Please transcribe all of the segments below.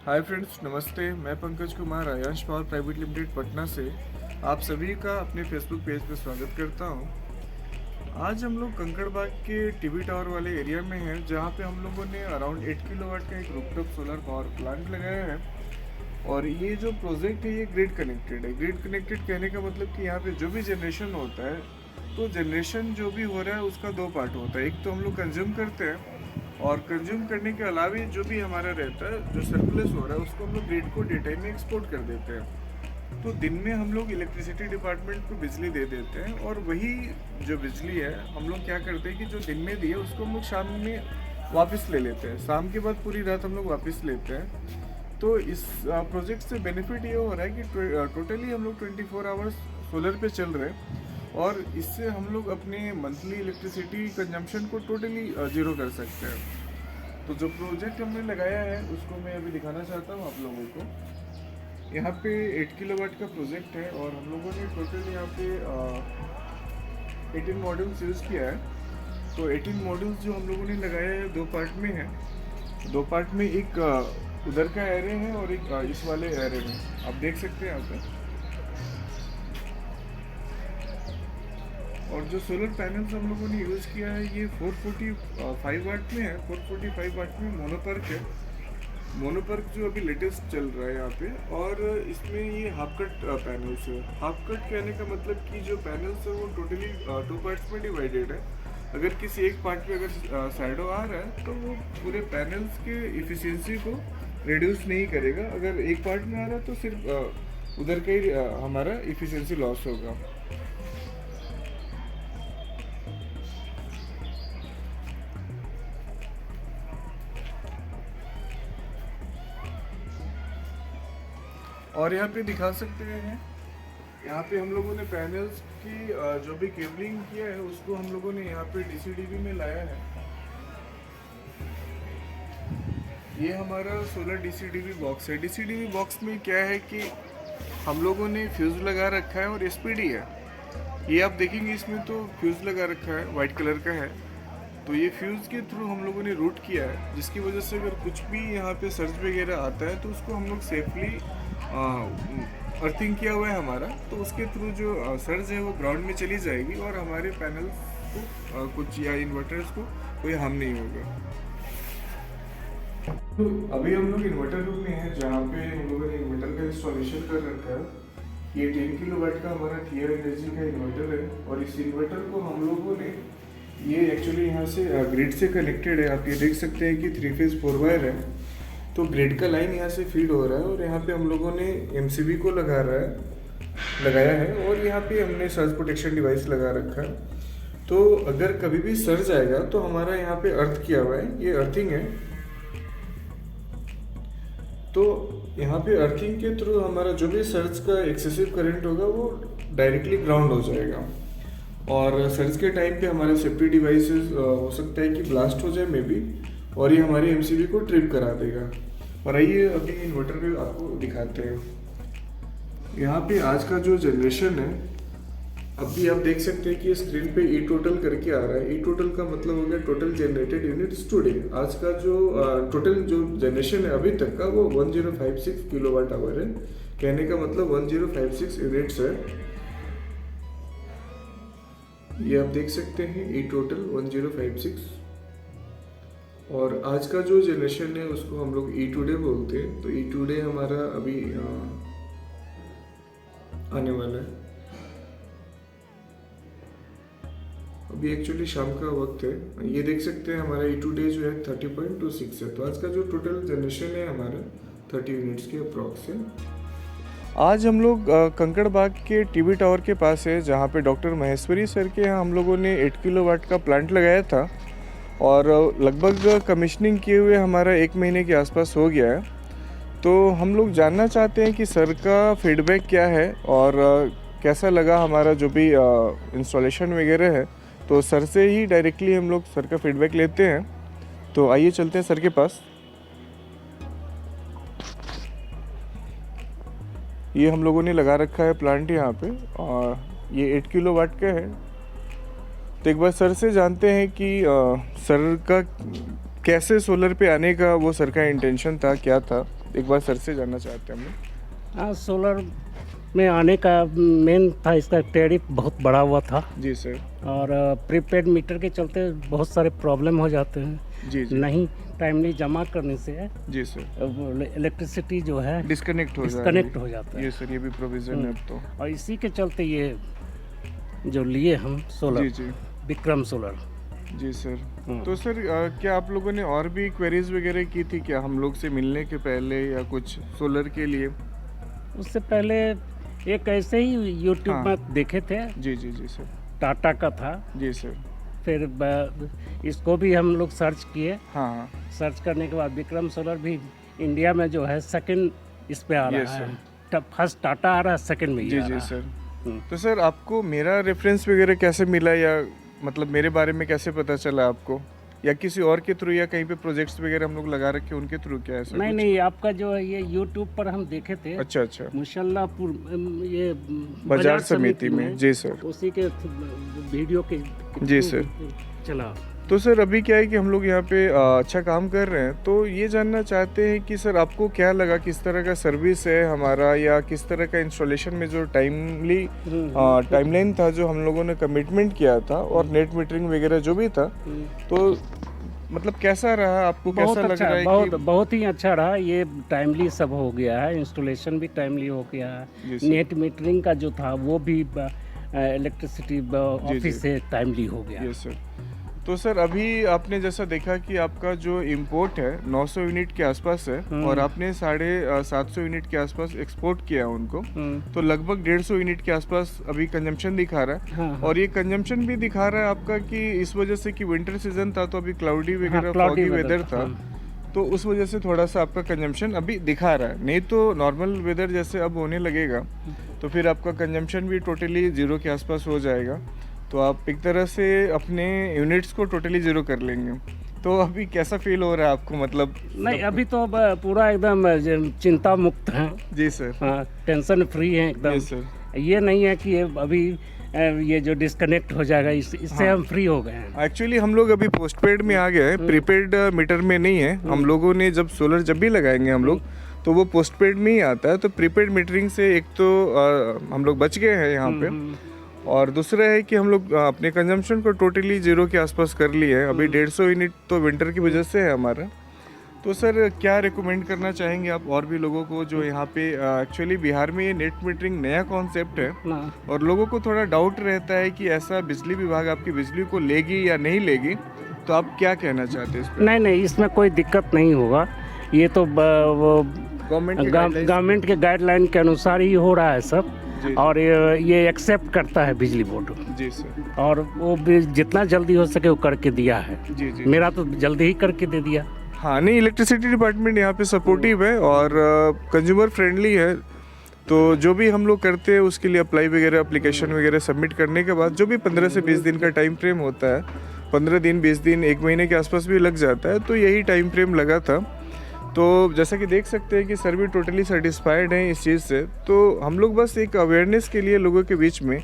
Hi friends, नमस्ते। मैं Pankaj Kumar Aayansh power private limited Patna से आप सभी का अपने फेसबुक पेज पर स्वागत करता हूं। आज हम लोग कंकड़बाग के टीवी टावर वाले एरिया में हैं, जहां पे हम लोगों ने अराउंड 8 किलोवाट का एक रूफटॉप सोलर पावर प्लांट लगाया है। और ये जो प्रोजेक्ट है ये ग्रिड कनेक्टेड है। ग्रिड कनेक्टेड कहने का मतलब कि यहाँ पे जो भी जनरेशन होता है, तो जनरेशन जो भी हो रहा है उसका दो पार्ट होता है। एक तो हम लोग कंज्यूम करते हैं, और कंज्यूम करने के अलावा जो भी हमारा रहता है, जो सरप्लस हो रहा है, उसको हम लोग ग्रिड को डे टाइम में एक्सपोर्ट कर देते हैं। तो दिन में हम लोग इलेक्ट्रिसिटी डिपार्टमेंट को बिजली दे देते हैं, और वही जो बिजली है हम लोग क्या करते हैं कि जो दिन में दी है उसको हम लोग शाम में वापस ले लेते हैं। शाम के बाद पूरी रात हम लोग वापस लेते हैं। तो इस प्रोजेक्ट से बेनिफिट ये हो रहा है कि टोटली हम लोग 24 आवर्स सोलर पे चल रहे हैं, और इससे हम लोग अपने मंथली इलेक्ट्रिसिटी कंजम्पशन को टोटली ज़ीरो कर सकते हैं। तो जो प्रोजेक्ट हमने लगाया है उसको मैं अभी दिखाना चाहता हूँ आप लोगों को। यहाँ पे 8 किलोवाट का प्रोजेक्ट है, और हम लोगों ने टोटल यहाँ पे 18 मॉड्यूल्स यूज़ किया है। तो 18 मॉड्यूल्स जो हम लोगों ने लगाया है दो पार्ट में है। दो पार्ट में एक उधर का एरे है और एक इस वाले एरे में आप देख सकते हैं यहाँ पे। और जो सोलर पैनल्स हम लोगों ने यूज़ किया है ये 445 वाट में है। 445 वाट में मोनोपर्क है। मोनोपर्क जो अभी लेटेस्ट चल रहा है यहाँ पे। और इसमें ये हाफ कट पैनल्स है। हाफ कट कहने का मतलब कि जो पैनल्स है वो टोटली टू पार्ट्स में डिवाइडेड है। अगर किसी एक पार्ट पे अगर शैडो आ रहा है तो वो पूरे पैनल्स के इफिशियंसी को रिड्यूस नहीं करेगा। अगर एक पार्ट में आ रहा है तो सिर्फ उधर का ही हमारा इफिशियंसी लॉस होगा। और यहाँ पे दिखा सकते हैं, यहाँ पे हम लोगों ने पैनल्स की जो भी केबलिंग किया है उसको हम लोगों ने यहाँ पे डीसीडीबी में लाया है। ये हमारा सोलर डीसीडीबी बॉक्स है। डीसीडीबी बॉक्स में क्या है कि हम लोगों ने फ्यूज़ लगा रखा है और एसपीडी है। ये आप देखेंगे इसमें तो फ्यूज़ लगा रखा है, वाइट कलर का है। तो ये फ्यूज़ के थ्रू हम लोगों ने रूट किया है, जिसकी वजह से अगर कुछ भी यहाँ पे सर्च वगैरह आता है तो उसको हम लोग सेफली अर्थिंग किया हुआ है हमारा। तो उसके थ्रू जो सर्च है वो ग्राउंड में चली जाएगी, और हमारे पैनल को कुछ या इन्वर्टर्स को कोई हार्म नहीं होगा। तो अभी हम लोग इन्वर्टर रूम में हैं, जहाँ पे हम लोगों ने इन्वर्टर का इंस्टॉलेशन कर रखा है। ये 10 किलोवाट का हमारा थियर एनर्जी का इन्वर्टर है, और इस इन्वर्टर को हम लोगों ने ये एक्चुअली यहाँ से ग्रिड से कनेक्टेड है। आप ये देख सकते हैं कि 3 फेज 4 वायर है। तो ग्रिड का लाइन यहाँ से फीड हो रहा है, और यहाँ पे हम लोगों ने एमसीबी को लगाया है, और यहाँ पे हमने सर्ज प्रोटेक्शन डिवाइस लगा रखा है। तो अगर कभी भी सर्ज आएगा तो हमारा यहाँ पे अर्थ किया हुआ है, ये अर्थिंग है। तो यहाँ पे अर्थिंग के थ्रू हमारा जो भी सर्ज का एक्सेसिव करंट होगा वो डायरेक्टली ग्राउंड हो जाएगा। और सर्ज के टाइम पे हमारे सेफ्टी डिवाइसेस हो सकता है कि ब्लास्ट हो जाए मे बी, और ये हमारे एमसीबी को ट्रिप करा देगा। और आइए अभी इन्वर्टर पे आपको दिखाते हैं। यहाँ पे आज का जो जनरेशन है, अभी आप देख सकते हैं कि स्क्रीन पे ई टोटल करके आ रहा है। ई टोटल का मतलब हो गया टोटल जनरेटेड यूनिट्स टुडे। आज का जो टोटल जो जनरेशन है अभी तक का वो 1056 किलोवाट आवर है। कहने का मतलब 1056 यूनिट्स है। ये आप देख सकते हैं ई टोटल 1056। और आज का जो जनरेशन है उसको हम लोग ई टुडे बोलते हैं। तो ई टुडे हमारा अभी आने वाला है। अभी एक्चुअली शाम का वक्त है। ये देख सकते हैं हमारा ई टुडे जो है 30.26 है। तो आज का जो टोटल जनरेशन है हमारा 30 यूनिट्स के अप्रॉक्स है। आज हम लोग कंकड़बाग के टीवी टावर के पास है, जहाँ पे डॉक्टर महेश्वरी सर के यहाँ हम लोगों ने 8 किलोवाट का प्लांट लगाया था, और लगभग कमिश्निंग किए हुए हमारा 1 महीने के आसपास हो गया है। तो हम लोग जानना चाहते हैं कि सर का फीडबैक क्या है, और कैसा लगा हमारा जो भी इंस्टॉलेशन वगैरह है। तो सर से ही डायरेक्टली हम लोग सर का फीडबैक लेते हैं। तो आइए चलते हैं सर के पास। ये हम लोगों ने लगा रखा है प्लांट यहाँ पे, और ये 8 किलोवाट का है। तो एक बार सर से जानते हैं कि सर का कैसे सोलर पे आने का वो सर का इंटेंशन था, क्या था। एक बार सर से जानना चाहते हैं हम लोग। हाँ, सोलर में आने का मेन था इसका टैरिफ बहुत बढ़ा हुआ था जी सर। और प्रीपेड मीटर के चलते बहुत सारे प्रॉब्लम हो जाते हैं। जी जी। नहीं टाइमली जमा करने से जी सर इलेक्ट्रिसिटी जो है डिस्कनेक्ट हो जाता है। ये सर, ये भी प्रोविजन है अब तो। और इसी के चलते ये जो लिए हम सोलर, जी जी। विक्रम सोलर। जी सर। तो सर क्या आप लोगों ने और भी क्वेरीज वगैरह की थी क्या हम लोग से मिलने के पहले, या कुछ सोलर के लिए? उससे पहले एक ऐसे ही यूट्यूब हाँ। में देखे थे, जी जी जी सर। टाटा का था। जी सर। फिर इसको भी हम लोग सर्च किए। हाँ हाँ। सर्च करने के बाद विक्रम सोलर भी इंडिया में जो है सेकंड इस पे आ Yes, रहा है। फर्स्ट टाटा आ रहा है, सेकंड में ये जी आ जी रहा है। सर। तो सर आपको मेरा रेफरेंस वगैरह कैसे मिला, या मतलब मेरे बारे में कैसे पता चला आपको, या किसी और के थ्रू, या कहीं पे प्रोजेक्ट्स वगैरह हम लोग लगा रखे उनके थ्रू, क्या है सर? नहीं नहीं, आपका जो है ये यूट्यूब पर हम देखे थे। अच्छा अच्छा। मुशल्लापुर ये बाजार समिति में। जी सर। उसी के वीडियो के जी सर। चला। तो सर अभी क्या है कि हम लोग यहाँ पे अच्छा काम कर रहे हैं, तो ये जानना चाहते हैं कि सर आपको क्या लगा, किस तरह का सर्विस है हमारा, या किस तरह का इंस्टॉलेशन में जो टाइमलाइन था जो हम लोगों ने कमिटमेंट किया था, और नेट मीटरिंग वगैरह जो भी था, तो मतलब कैसा रहा, आपको कैसा लग रहा है? बहुत ही अच्छा रहा। ये टाइमली सब हो गया है, इंस्टॉलेशन भी टाइमली हो गया है। नेट मीटरिंग का जो था वो भी इलेक्ट्रिसिटी ऑफिस से टाइमली हो गया। Yes sir. तो सर अभी आपने जैसा देखा कि आपका जो इंपोर्ट है 900 यूनिट के आसपास है, और आपने 750 यूनिट के आसपास एक्सपोर्ट किया उनको, तो लगभग 150 यूनिट के आसपास अभी कंजम्पशन दिखा रहा है। हाँ। और ये कंजम्पशन भी दिखा रहा है आपका कि इस वजह से कि विंटर सीजन था, तो अभी क्लाउडी वगैरह फॉगी वेदर था, तो उस वजह से थोड़ा सा आपका कंजम्पशन अभी दिखा रहा है। नहीं तो नॉर्मल वेदर जैसे अब होने लगेगा तो फिर आपका कंजम्पशन भी टोटली ज़ीरो के आसपास हो जाएगा, तो आप एक तरह से अपने यूनिट्स को टोटली ज़ीरो कर लेंगे। तो अभी कैसा फील हो रहा है आपको, मतलब? नहीं, अभी तो पूरा एकदम चिंता मुक्त हैं। जी सर। हाँ, टेंशन फ्री हैं एकदम। सर। ये नहीं है कि अभी ये जो डिस्कनेक्ट हो जाएगा, इससे हम फ्री हो गए हैं। एक्चुअली हम लोग अभी पोस्टपेड में आ गए हैं, प्रीपेड मीटर में नहीं है। हम लोगों ने जब सोलर जब भी लगाएंगे हम लोग, तो वो पोस्टपेड में ही आता है। तो प्रीपेड मीटरिंग से एक तो हम लोग बच गए हैं यहाँ पे, और दूसरा है कि हम लोग अपने कंजम्पशन को टोटली ज़ीरो के आसपास कर लिए हैं। अभी 150 यूनिट तो विंटर की वजह से है हमारा। तो सर क्या रिकमेंड करना चाहेंगे आप और भी लोगों को, जो यहाँ पे एक्चुअली बिहार में ये नेट मीटरिंग नया कॉन्सेप्ट है, और लोगों को थोड़ा डाउट रहता है कि ऐसा बिजली विभाग आपकी बिजली को लेगी या नहीं लेगी, तो आप क्या कहना चाहते हैं इस पर? नहीं, इसमें कोई दिक्कत नहीं होगा। ये तो गवर्नमेंट के गाइडलाइन के अनुसार ही हो रहा है सब, और ये एक्सेप्ट करता है बिजली बोर्ड। जी सर। और वो भी जितना जल्दी हो सके वो करके दिया है। जी जी। मेरा तो जल्दी ही करके दे दिया। हाँ, नहीं, इलेक्ट्रिसिटी डिपार्टमेंट यहाँ पे सपोर्टिव है और कंज्यूमर फ्रेंडली है। तो जो भी हम लोग करते हैं उसके लिए अप्लाई वगैरह, एप्लीकेशन वगैरह सबमिट करने के बाद जो भी 15 से 20 दिन का टाइम फ्रेम होता है, 15 दिन, 20 दिन, 1 महीने के आसपास भी लग जाता है, तो यही टाइम फ्रेम लगा था। तो जैसा कि देख सकते हैं कि सर भी टोटली सेटिस्फाइड हैं इस चीज़ से। तो हम लोग बस एक अवेयरनेस के लिए लोगों के बीच में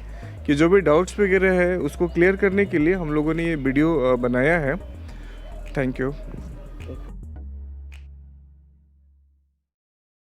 कि जो भी डाउट्स वगैरह है उसको क्लियर करने के लिए हम लोगों ने ये वीडियो बनाया है। Thank you.